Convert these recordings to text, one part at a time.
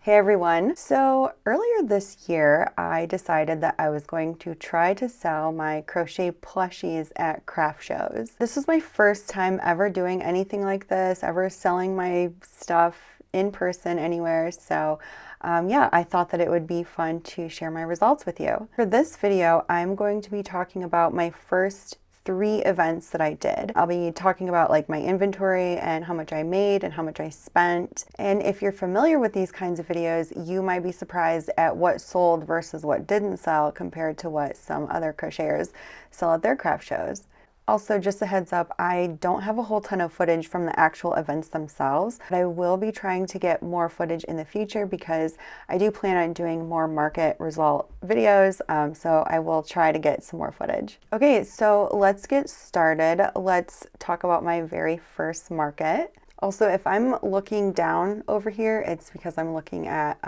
Hey everyone! So earlier this year, I decided that I was going to try to sell my crochet plushies at craft shows. This was my first time ever doing anything like this, ever selling my stuff in person anywhere. So yeah, I thought that it would be fun to share my results with you. For this video, I'm going to be talking about my first 3 events that I did. I'll be talking about like my inventory and how much I made and how much I spent. And if you're familiar with these kinds of videos, you might be surprised at what sold versus what didn't sell compared to what some other crocheters sell at their craft shows. Also, just a heads up, I don't have a whole ton of footage from the actual events themselves, but I will be trying to get more footage in the future because I do plan on doing more market result videos, so I will try to get some more footage. Okay, so let's get started. Let's talk about my very first market. Also, if I'm looking down over here, it's because I'm looking at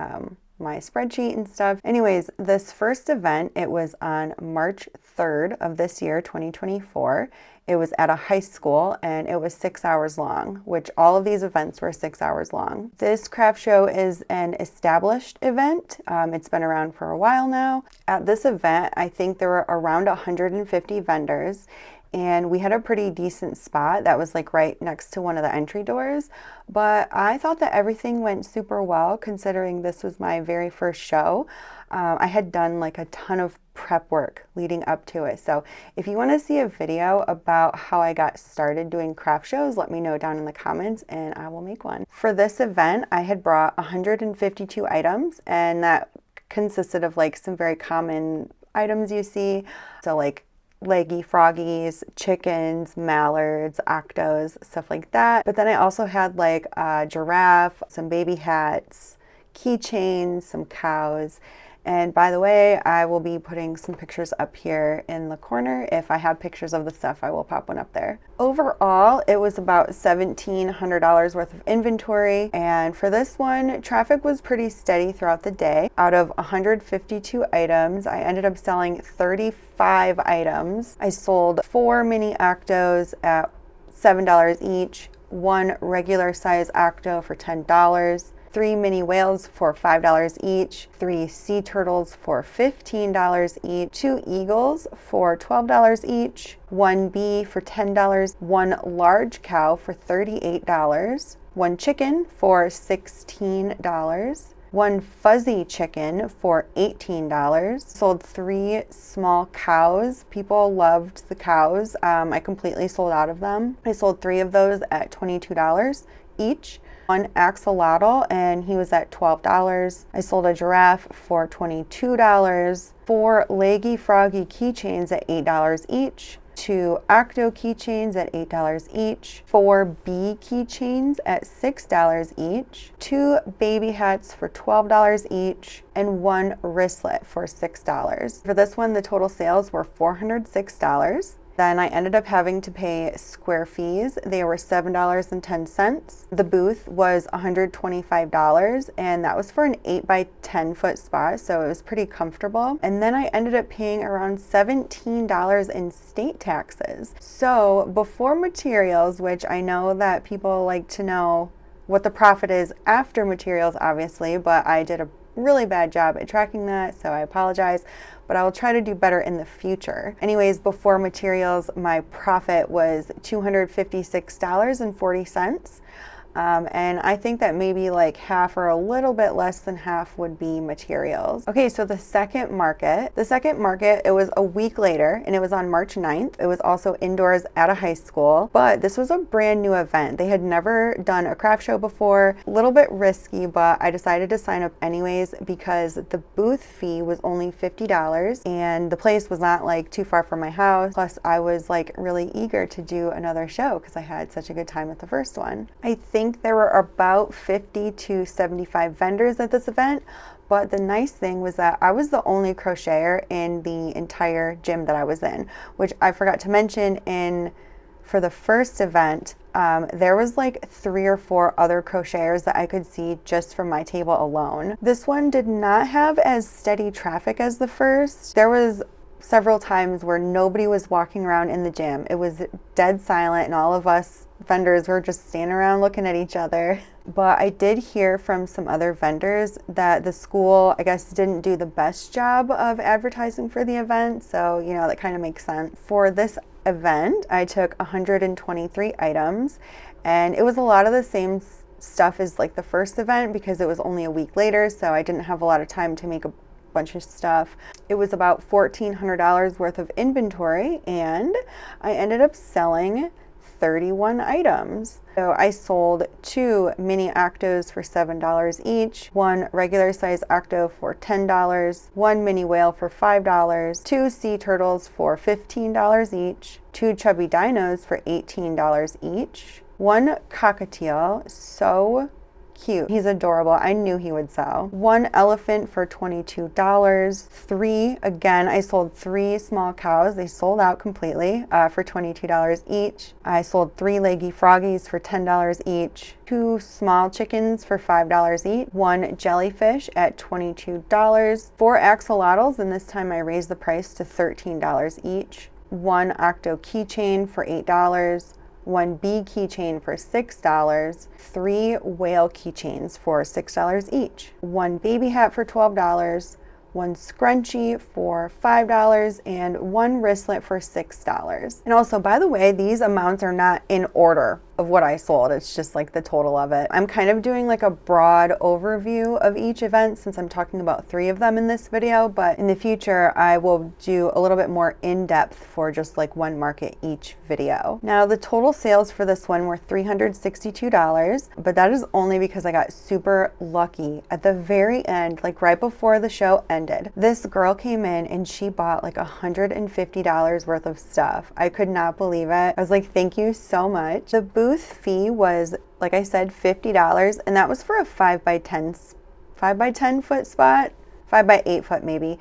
my spreadsheet and stuff. Anyways, this first event, it was on March 3rd of this year, 2024. It was at a high school and it was 6 hours long, which all of these events were 6 hours long. This craft show is an established event. It's been around for a while now. At this event, I think there were around 150 vendors. And we had a pretty decent spot that was like right next to one of the entry doors. But I thought that everything went super well considering this was my very first show. I had done like a ton of prep work leading up to it. So if you want to see a video about how I got started doing craft shows, let me know down in the comments and I will make one. For this event, I had brought 152 items, and that consisted of like some very common items you see. So like leggy froggies, chickens, mallards, octos, stuff like that. But then I also had like a giraffe, some baby hats, keychains, some cows. And by the way, I will be putting some pictures up here in the corner. If I have pictures of the stuff, I will pop one up there. Overall, it was about $1,700 worth of inventory. And for this one, traffic was pretty steady throughout the day. Out of 152 items, I ended up selling 35 items. I sold 4 mini octos at $7 each, 1 regular size octo for $10, 3 mini whales for $5 each, 3 sea turtles for $15 each, 2 eagles for $12 each, 1 bee for $10, 1 large cow for $38, 1 chicken for $16, 1 fuzzy chicken for $18. Sold 3 small cows. People loved the cows. I completely sold out of them. I sold 3 of those at $22 each. 1 axolotl, and he was at $12. I sold a giraffe for $22. 4 leggy froggy keychains at $8 each. 2 octo keychains at $8 each. 4 bee keychains at $6 each. 2 baby hats for $12 each. And 1 wristlet for $6. For this one, the total sales were $406. Then I ended up having to pay square fees. They were $7.10. The booth was $125, and that was for an 8 by 10 foot spot, so it was pretty comfortable. And then I ended up paying around $17 in state taxes. So before materials, which I know that people like to know what the profit is after materials, obviously, but I did a really bad job at tracking that, so I apologize, but I will try to do better in the future. Anyways, before materials, my profit was $256.40. And I think that maybe like half or a little bit less than half would be materials. Okay, so the second market, it was a week later and it was on March 9th. It was also indoors at a high school, but this was a brand new event. They had never done a craft show before. A little bit risky, but I decided to sign up anyways because the booth fee was only $50 and the place was not like too far from my house. Plus I was like really eager to do another show because I had such a good time at the first one. I think there were about 50 to 75 vendors at this event, but the nice thing was that I was the only crocheter in the entire gym that I was in, which I forgot to mention for the first event. There was like 3 or 4 other crocheters that I could see just from my table alone. This one did not have as steady traffic as the first. There was several times where nobody was walking around in the gym. It was dead silent and all of us vendors were just standing around looking at each other. But I did hear from some other vendors that the school, I guess, didn't do the best job of advertising for the event. So, you know, that kind of makes sense. For this event, I took 123 items, and it was a lot of the same stuff as like the first event because it was only a week later, so I didn't have a lot of time to make a bunch of stuff. It was about $1,400 worth of inventory, and I ended up selling 31 items. So I sold 2 mini octos for $7 each, 1 regular size octo for $10, 1 mini whale for $5, 2 sea turtles for $15 each, 2 chubby dinos for $18 each, 1 cockatiel, so cute. He's adorable. I knew he would sell. 1 elephant for $22. 3, again, I sold 3 small cows. They sold out completely for $22 each. I sold 3 leggy froggies for $10 each. 2 small chickens for $5 each. 1 jellyfish at $22. 4 axolotls, and this time I raised the price to $13 each. 1 octo keychain for $8. 1 bee keychain for $6, 3 whale keychains for $6 each, 1 baby hat for $12, 1 scrunchie for $5, and 1 wristlet for $6. And also, by the way, these amounts are not in order of what I sold. It's just like the total of it. I'm kind of doing like a broad overview of each event since I'm talking about 3 of them in this video, but in the future I will do a little bit more in-depth for just like one market each video. Now the total sales for this one were $362, but that is only because I got super lucky. At the very end, like right before the show ended, this girl came in and she bought like $150 worth of stuff. I could not believe it. I was like, thank you so much. The booth fee was, like I said, $50, and that was for a 5x10 foot spot, 5x8 foot maybe.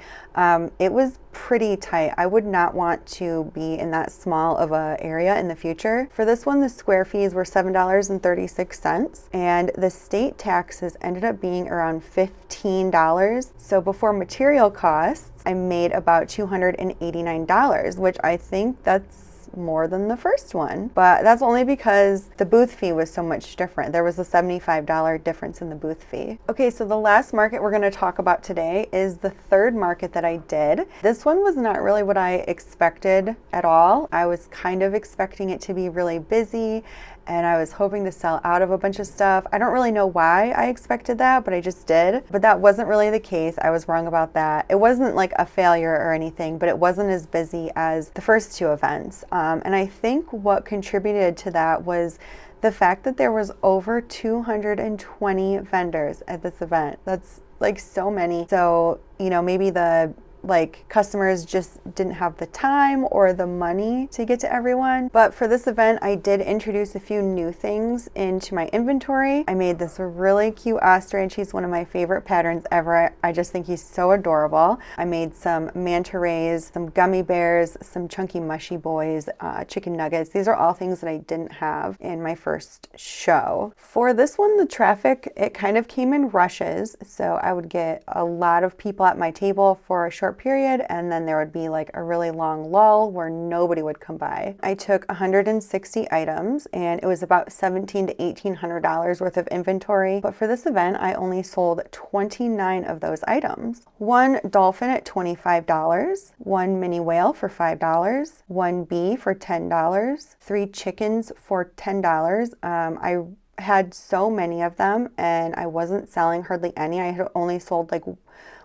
It was pretty tight. I would not want to be in that small of a area in the future. For this one, the square fees were $7.36, and the state taxes ended up being around $15. So before material costs, I made about $289, which I think that's more than the first one, but that's only because the booth fee was so much different. There was a $75 difference in the booth fee. Okay, so the last market we're going to talk about today is the third market that I did. This one was not really what I expected at all. I was kind of expecting it to be really busy, and I was hoping to sell out of a bunch of stuff. I don't really know why I expected that, but I just did. But that wasn't really the case. I was wrong about that. It wasn't like a failure or anything, but it wasn't as busy as the first 2 events. And I think what contributed to that was the fact that there was over 220 vendors at this event. That's like so many. So, you know, maybe the customers just didn't have the time or the money to get to everyone. But for this event, I did introduce a few new things into my inventory. I made this really cute ostrich. He's one of my favorite patterns ever. I just think he's so adorable. I made some manta rays, some gummy bears, some chunky mushy boys, chicken nuggets. These are all things that I didn't have in my first show. For this one, the traffic, it kind of came in rushes. So I would get a lot of people at my table for a short period, and then there would be like a really long lull where nobody would come by. I took 160 items, and it was about $1,700 to $1,800 worth of inventory, but for this event I only sold 29 of those items. 1 dolphin at $25, 1 mini whale for $5, 1 bee for $10, 3 chickens for $10. I had so many of them and I wasn't selling hardly any. I had only sold like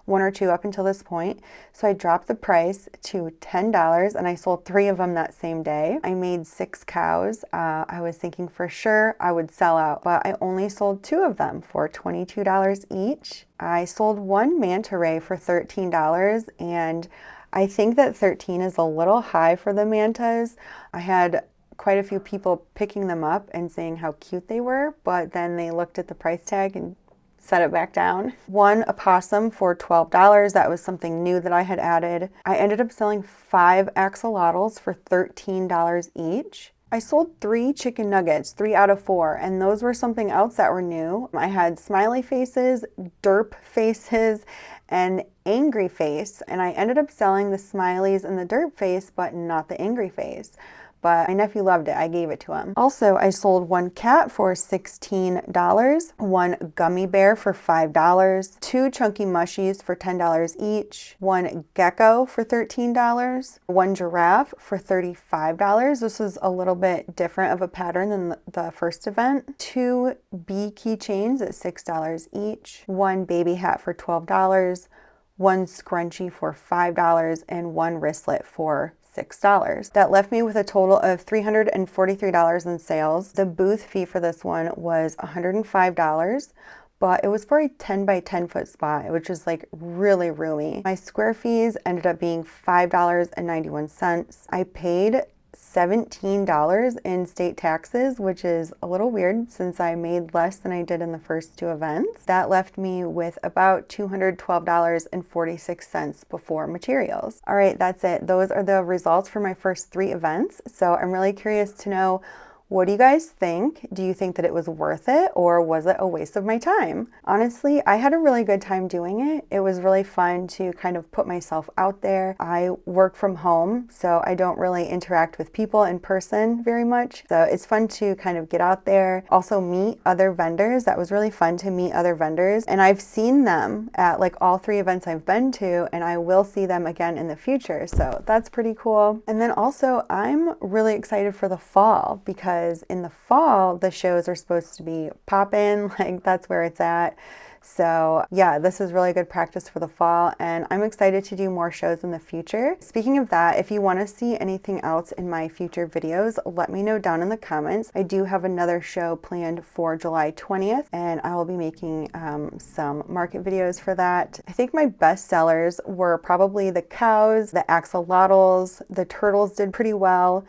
1 or 2 up until this point. So I dropped the price to $10 and I sold 3 of them that same day. I made 6 cows. I was thinking for sure I would sell out, but I only sold 2 of them for $22 each. I sold 1 manta ray for $13, and I think that 13 is a little high for the mantas. I had quite a few people picking them up and saying how cute they were, but then they looked at the price tag and set it back down. 1 opossum for $12. That was something new that I had added. I ended up selling 5 axolotls for $13 each. I sold 3 chicken nuggets, 3 out of 4, and those were something else that were new. I had smiley faces, derp faces, and angry face, and I ended up selling the smileys and the derp face, but not the angry face. But my nephew loved it. I gave it to him. Also, I sold one cat for $16, one gummy bear for $5, two chunky mushies for $10 each, one gecko for $13, one giraffe for $35. This was a little bit different of a pattern than the first event. Two bee keychains at $6 each, one baby hat for $12, one scrunchie for $5, and one wristlet for $6. That left me with a total of $343 in sales. The booth fee for this one was $105, but it was for a 10 by 10 foot spot, which is like really roomy. My square fees ended up being $5.91. I paid $17 in state taxes, which is a little weird since I made less than I did in the first two events. That left me with about $212.46 before materials. All right, that's it. Those are the results for my first three events. So I'm really curious to know, what do you guys think? Do you think that it was worth it, or was it a waste of my time? Honestly, I had a really good time doing it. It was really fun to kind of put myself out there. I work from home, so I don't really interact with people in person very much. So it's fun to kind of get out there, also meet other vendors. That was really fun to meet other vendors. And I've seen them at like all three events I've been to, and I will see them again in the future. So that's pretty cool. And then also, I'm really excited for the fall, because in the fall, the shows are supposed to be poppin', like that's where it's at. So yeah, this is really good practice for the fall, and I'm excited to do more shows in the future. Speaking of that, if you want to see anything else in my future videos, let me know down in the comments. I do have another show planned for July 20th, and I will be making some market videos for that. I think my best sellers were probably the cows, the axolotls, the turtles did pretty well.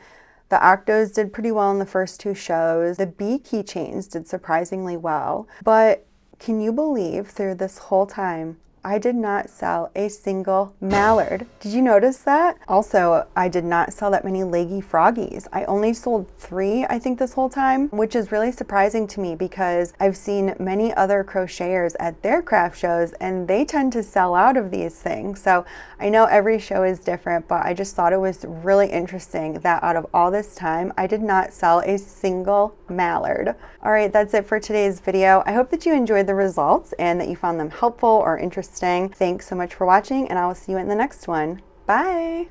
The octos did pretty well in the first two shows. The bee keychains did surprisingly well. But can you believe through this whole time, I did not sell a single mallard? Did you notice that? Also, I did not sell that many leggy froggies. I only sold 3, I think, this whole time, which is really surprising to me because I've seen many other crocheters at their craft shows and they tend to sell out of these things. So I know every show is different, but I just thought it was really interesting that out of all this time, I did not sell a single mallard. All right, that's it for today's video. I hope that you enjoyed the results and that you found them helpful or interesting. Thanks so much for watching, and I will see you in the next one. Bye!